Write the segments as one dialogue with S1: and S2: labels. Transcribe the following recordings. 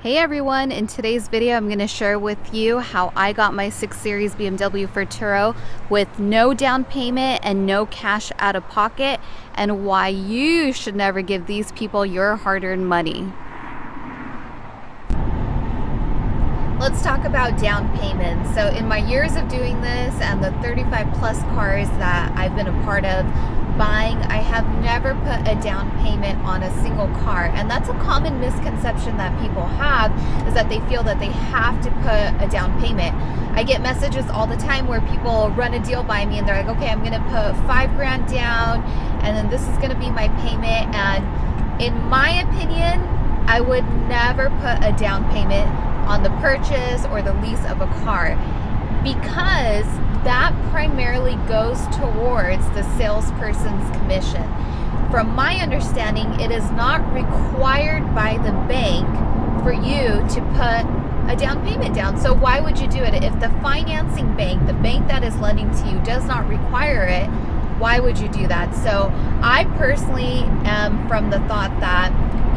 S1: Hey everyone, in today's video I'm going to share with you how I got my 6 Series BMW for Turo with no down payment and no cash out of pocket, and why you should never give these people your hard-earned money. Let's talk about down payment. So in my years of doing this and the 35 plus cars that I've been a part of buying, I have never put a down payment on a single car. And that's a common misconception that people have, is that they feel that they have to put a down payment. I get messages all the time where people run a deal by me and they're like, okay, I'm gonna put $5,000 down and then this is gonna be my payment. And in my opinion, I would never put a down payment on the purchase or the lease of a car, because that primarily goes towards the salesperson's commission. From my understanding, it is not required by the bank for you to put a down payment down. So why would you do it? If the financing bank, the bank that is lending to you, does not require it, why would you do that? So I personally am from the thought that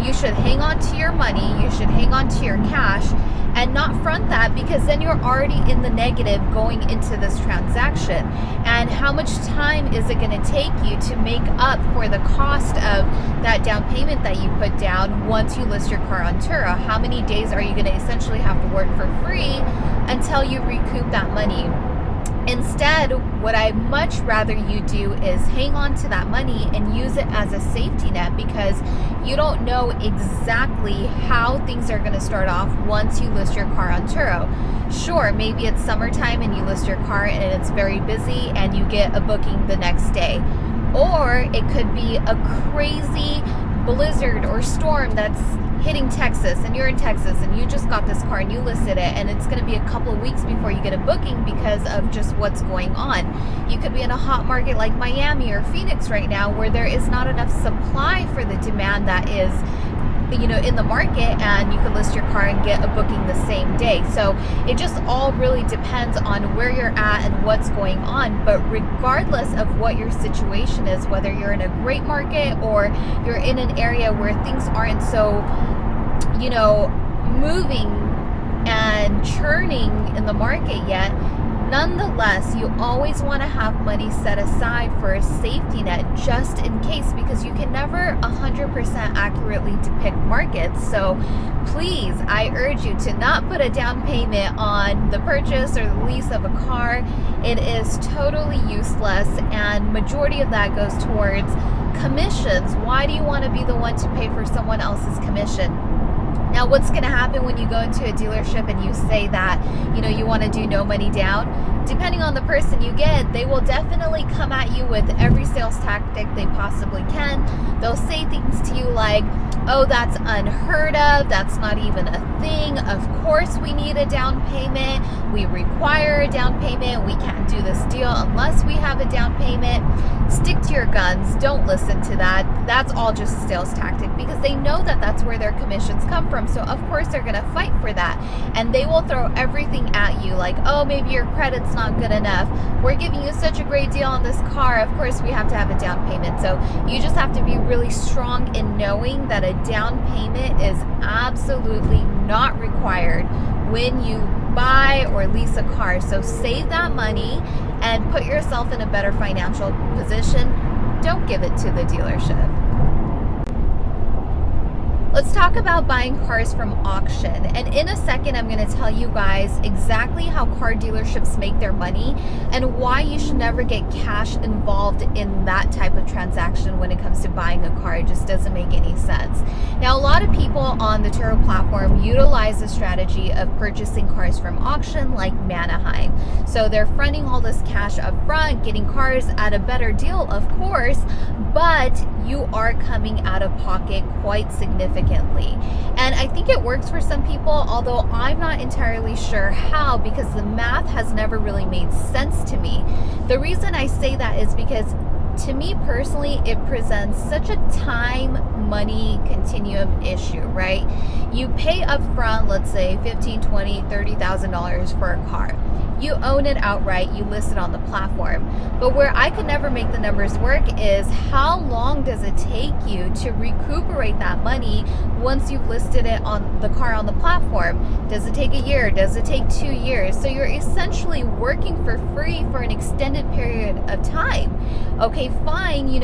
S1: you should hang on to your money, you should hang on to your cash, and not front that, because then you're already in the negative going into this transaction. And how much time is it going to take you to make up for the cost of that down payment that you put down once you list your car on Turo? How many days are you going to essentially have to work for free until you recoup that money? Instead, what I'd much rather you do is hang on to that money and use it as a safety net, because you don't know exactly how things are going to start off once you list your car on Turo. Sure, maybe it's summertime and you list your car and it's very busy and you get a booking the next day. Or it could be a crazy blizzard or storm that's hitting Texas, and you're in Texas and you just got this car and you listed it, and it's going to be a couple of weeks before you get a booking because of just what's going on. You could be in a hot market like Miami or Phoenix right now, where there is not enough supply for the demand that is, you know, in the market, and you could list your car and get a booking the same day. So it just all really depends on where you're at and what's going on. But regardless of what your situation is, whether you're in a great market or you're in an area where things aren't so, you know, moving and churning in the market yet, nonetheless, you always want to have money set aside for a safety net just in case, because you can never 100% accurately depict markets. So please, I urge you to not put a down payment on the purchase or the lease of a car. It is totally useless, and majority of that goes towards commissions. Why do you want to be the one to pay for someone else's commission? Now, what's going to happen when you go into a dealership and you say that, you know, you want to do no money down? Depending on the person you get, they will definitely come at you with every sales tactic they possibly can. They'll say things to you like, oh, that's unheard of. That's not even a thing. Of course we need a down payment. We require a down payment. We can't do this deal unless we have a down payment. Stick to your guns. Don't listen to that. That's all just a sales tactic, because they know that that's where their commissions come from. So of course they're going to fight for that, and they will throw everything at you like, oh, maybe your credit's not good enough. We're giving you such a great deal on this car. Of course we have to have a down payment. So you just have to be really strong in knowing that a down payment is absolutely not required when you buy or lease a car. So save that money and put yourself in a better financial position. Don't give it to the dealership. Let's talk about buying cars from auction. And in a second, I'm going to tell you guys exactly how car dealerships make their money and why you should never get cash involved in that type of transaction when it comes to buying a car. It just doesn't make any sense. Now, a lot of people on the Turo platform utilize the strategy of purchasing cars from auction, like Manheim. So they're fronting all this cash up front, getting cars at a better deal, of course, but you are coming out of pocket quite significantly. And I think it works for some people, although I'm not entirely sure how, because the math has never really made sense to me. The reason I say that is because, to me personally, it presents such a time money continuum issue, right? You pay up front, let's say $15,000, $20,000, $30,000 for a car. you own it outright, you list it on the platform. But where I could never make the numbers work is how long does it take you to recuperate that money once you've listed it on the car on the platform? Does it take a year? Does it take 2 years? So you're essentially working for free for an extended period of time. Okay, fine, you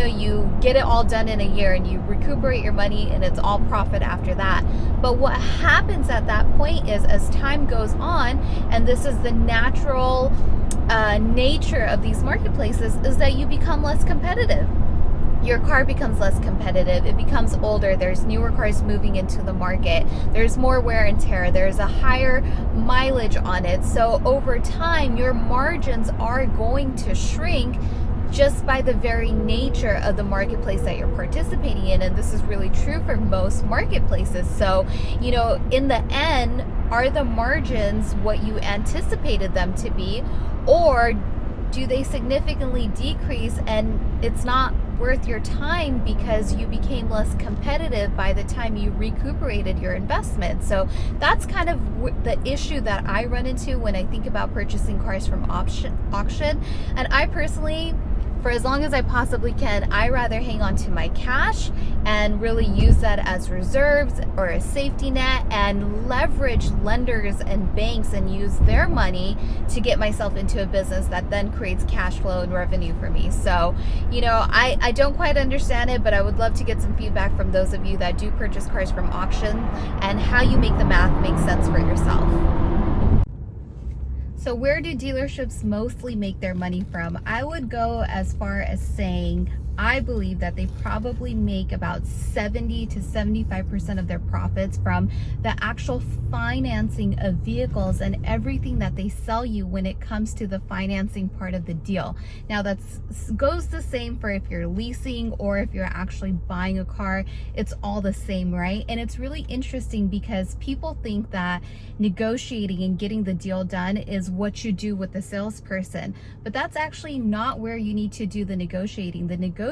S1: get it all done in a year and you recuperate your money and it's all profit after that. But what happens at that point is, as time goes on, and this is the natural nature of these marketplaces, is that you become less competitive. Your car becomes less competitive. It becomes older. There's newer cars moving into the market. There's more wear and tear. There's a higher mileage on it. So over time, your margins are going to shrink just by the very nature of the marketplace that you're participating in. And this is really true for most marketplaces. So, in the end, are the margins what you anticipated them to be, or do they significantly decrease and it's not worth your time because you became less competitive by the time you recuperated your investment? So that's kind of the issue that I run into when I think about purchasing cars from auction. And I personally, for as long as I possibly can, I rather hang on to my cash and really use that as reserves or a safety net, and leverage lenders and banks and use their money to get myself into a business that then creates cash flow and revenue for me. So, I don't quite understand it, but I would love to get some feedback from those of you that do purchase cars from auction and how you make the math make sense for yourself. So where do dealerships mostly make their money from? I would go as far as saying I believe that they probably make about 70 to 75% of their profits from the actual financing of vehicles and everything that they sell you when it comes to the financing part of the deal. Now that goes the same for if you're leasing or if you're actually buying a car. It's all the same, right? And it's really interesting because people think that negotiating and getting the deal done is what you do with the salesperson, but that's actually not where you need to do the negotiating. The negotiating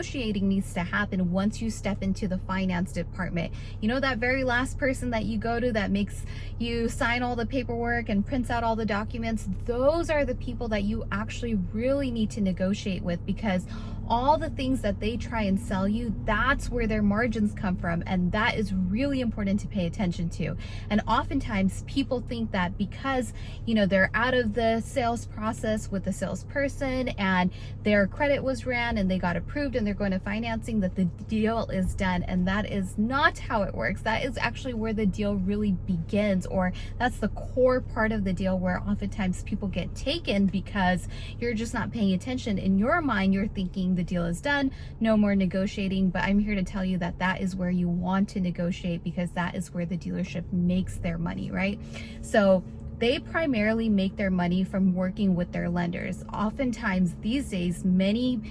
S1: needs to happen once you step into the finance department. That very last person that you go to that makes you sign all the paperwork and prints out all the documents, those are the people that you actually really need to negotiate with, because all the things that they try and sell you, that's where their margins come from, and that is really important to pay attention to. And oftentimes people think that because they're out of the sales process with the salesperson and their credit was ran and they got approved and they're going to financing, that the deal is done, and that is not how it works. That is actually where the deal really begins, or that's the core part of the deal where oftentimes people get taken because you're just not paying attention. In your mind, you're thinking the deal is done, no more negotiating, but I'm here to tell you that that is where you want to negotiate, because that is where the dealership makes their money, right? So they primarily make their money from working with their lenders. Oftentimes these days, many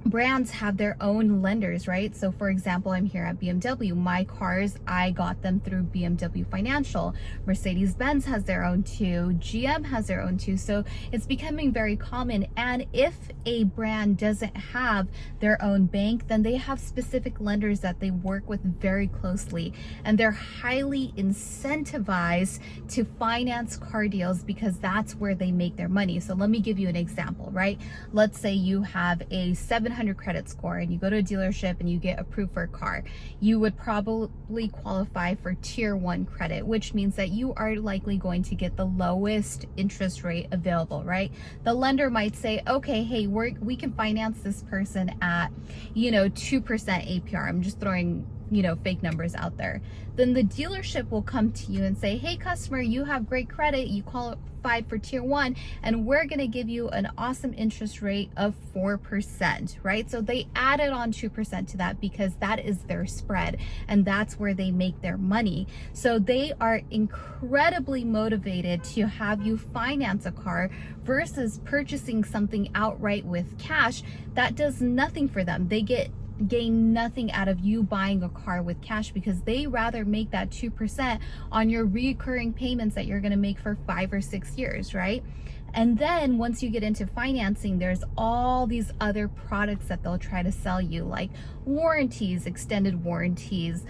S1: brands have their own lenders, right? So for example, I'm here at BMW. My cars, I got them through BMW Financial. Mercedes-Benz has their own too. GM has their own too. So it's becoming very common. And if a brand doesn't have their own bank, then they have specific lenders that they work with very closely. And they're highly incentivized to finance car deals because that's where they make their money. So let me give you an example, right? Let's say you have a 700 credit score and you go to a dealership and you get approved for a car. You would probably qualify for tier 1 credit, which means that you are likely going to get the lowest interest rate available, right? The lender might say, okay, hey, we can finance this person at 2% APR. I'm just throwing fake numbers out there. Then the dealership will come to you and say, hey customer, you have great credit, you qualified for tier 1, and we're going to give you an awesome interest rate of 4%, right? So they added on 2% to that because that is their spread, and that's where they make their money. So they are incredibly motivated to have you finance a car versus purchasing something outright with cash. That does nothing for them. They gain nothing out of you buying a car with cash, because they rather make that 2% on your recurring payments that you're going to make for 5 or 6 years, right? And then once you get into financing, there's all these other products that they'll try to sell you, like warranties, extended warranties,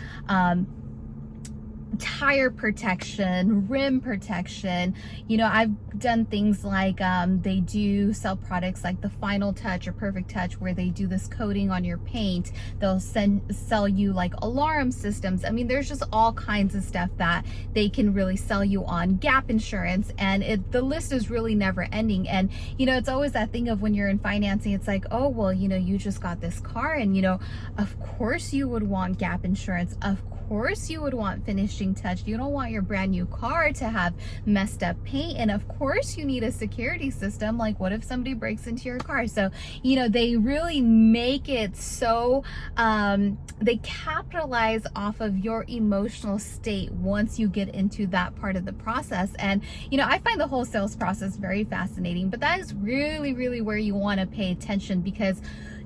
S1: tire protection, rim protection. You know, I've done things like they do sell products like the Final Touch or Perfect Touch, where they do this coating on your paint. They'll sell you like alarm systems. I mean, there's just all kinds of stuff that they can really sell you on. Gap insurance, and the list is really never ending. And you know, it's always that thing of when you're in financing, it's like, oh well, you know, you just got this car, and you know, of course you would want gap insurance, of course you would want finishing touch. You don't want your brand new car to have messed up paint, and of course you need a security system. Like, what if somebody breaks into your car? So you know, they really make it so they capitalize off of your emotional state once you get into that part of the process. And you know, I find the whole sales process very fascinating, but that is really where you want to pay attention, because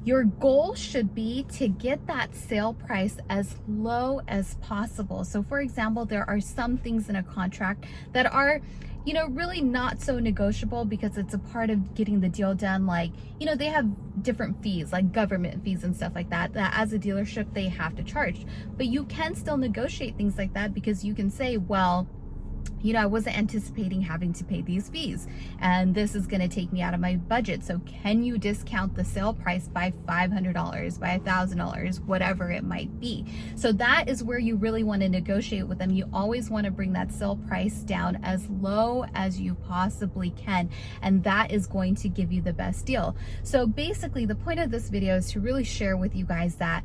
S1: your goal should be to get that sale price as low as possible. So for example, there are some things in a contract that are, you know, really not so negotiable because it's a part of getting the deal done. Like, you know, they have different fees, like government fees and stuff like that, that as a dealership they have to charge. But you can still negotiate things like that, because you can say, well, you know, I wasn't anticipating having to pay these fees, and this is going to take me out of my budget. So can you discount the sale price by $500, by $1,000, whatever it might be? So that is where you really want to negotiate with them. You always want to bring that sale price down as low as you possibly can, and that is going to give you the best deal. So basically, the point of this video is to really share with you guys that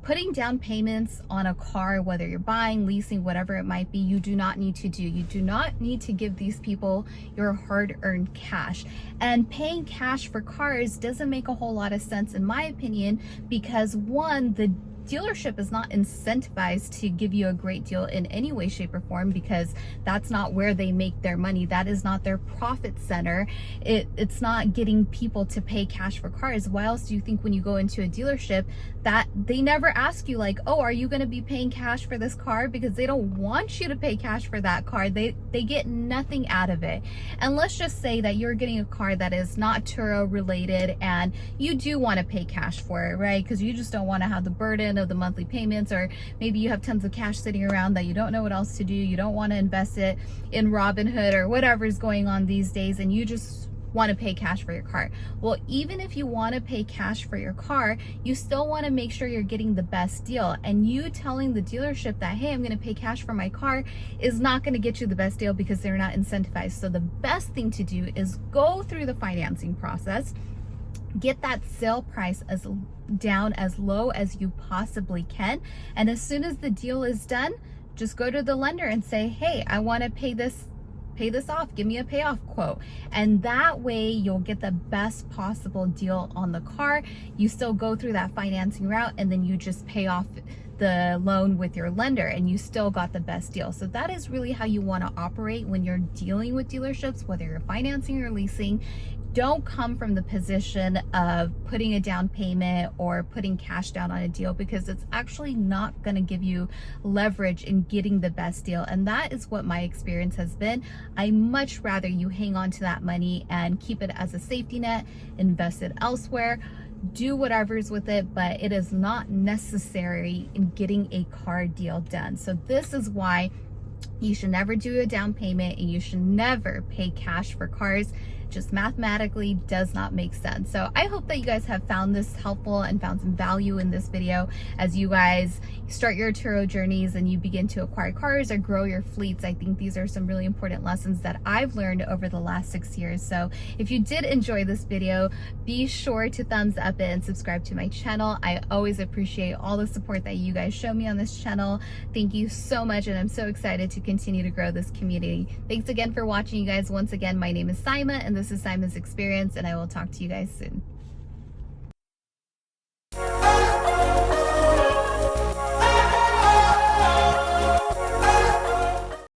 S1: putting down payments on a car, whether you're buying, leasing, whatever it might be, you do not need to do. You do not need to give these people your hard-earned cash. And paying cash for cars doesn't make a whole lot of sense, in my opinion, because one, the dealership is not incentivized to give you a great deal in any way, shape, or form, because that's not where they make their money. That is not their profit center. It's not getting people to pay cash for cars. Why else do you think when you go into a dealership that they never ask you like, oh, are you going to be paying cash for this car? Because they don't want you to pay cash for that car. They get nothing out of it. And let's just say that you're getting a car that is not Turo related, and you do want to pay cash for it, right? Because you just don't want to have the burden of the monthly payments, or maybe you have tons of cash sitting around that you don't know what else to do. You don't want to invest it in Robinhood or whatever's going on these days, and you just want to pay cash for your car. Well, even if you want to pay cash for your car, you still want to make sure you're getting the best deal. And you telling the dealership that, hey, I'm going to pay cash for my car, is not going to get you the best deal, because they're not incentivized. So the best thing to do is go through the financing process, get that sale price down as low as you possibly can, and as soon as the deal is done, just go to the lender and say, hey, I want to pay this off, give me a payoff quote. And that way you'll get the best possible deal on the car. You still go through that financing route, and then you just pay off the loan with your lender, and you still got the best deal. So that is really how you want to operate when you're dealing with dealerships, whether you're financing or leasing. Don't come from the position of putting a down payment or putting cash down on a deal, because it's actually not going to give you leverage in getting the best deal. And that is what my experience has been. I much rather you hang on to that money and keep it as a safety net, invest it elsewhere, do whatever's with it, but it is not necessary in getting a car deal done. So this is why you should never do a down payment, and you should never pay cash for cars. Just mathematically does not make sense. So I hope that you guys have found this helpful and found some value in this video as you guys start your Turo journeys and you begin to acquire cars or grow your fleets. I think these are some really important lessons that I've learned over the last 6 years. So if you did enjoy this video, be sure to thumbs up it and subscribe to my channel. I always appreciate all the support that you guys show me on this channel. Thank you so much, and I'm so excited to continue to grow this community. Thanks again for watching, you guys. Once again, my name is Saimah, and this is Saimah's Experience, and I will talk to you guys soon.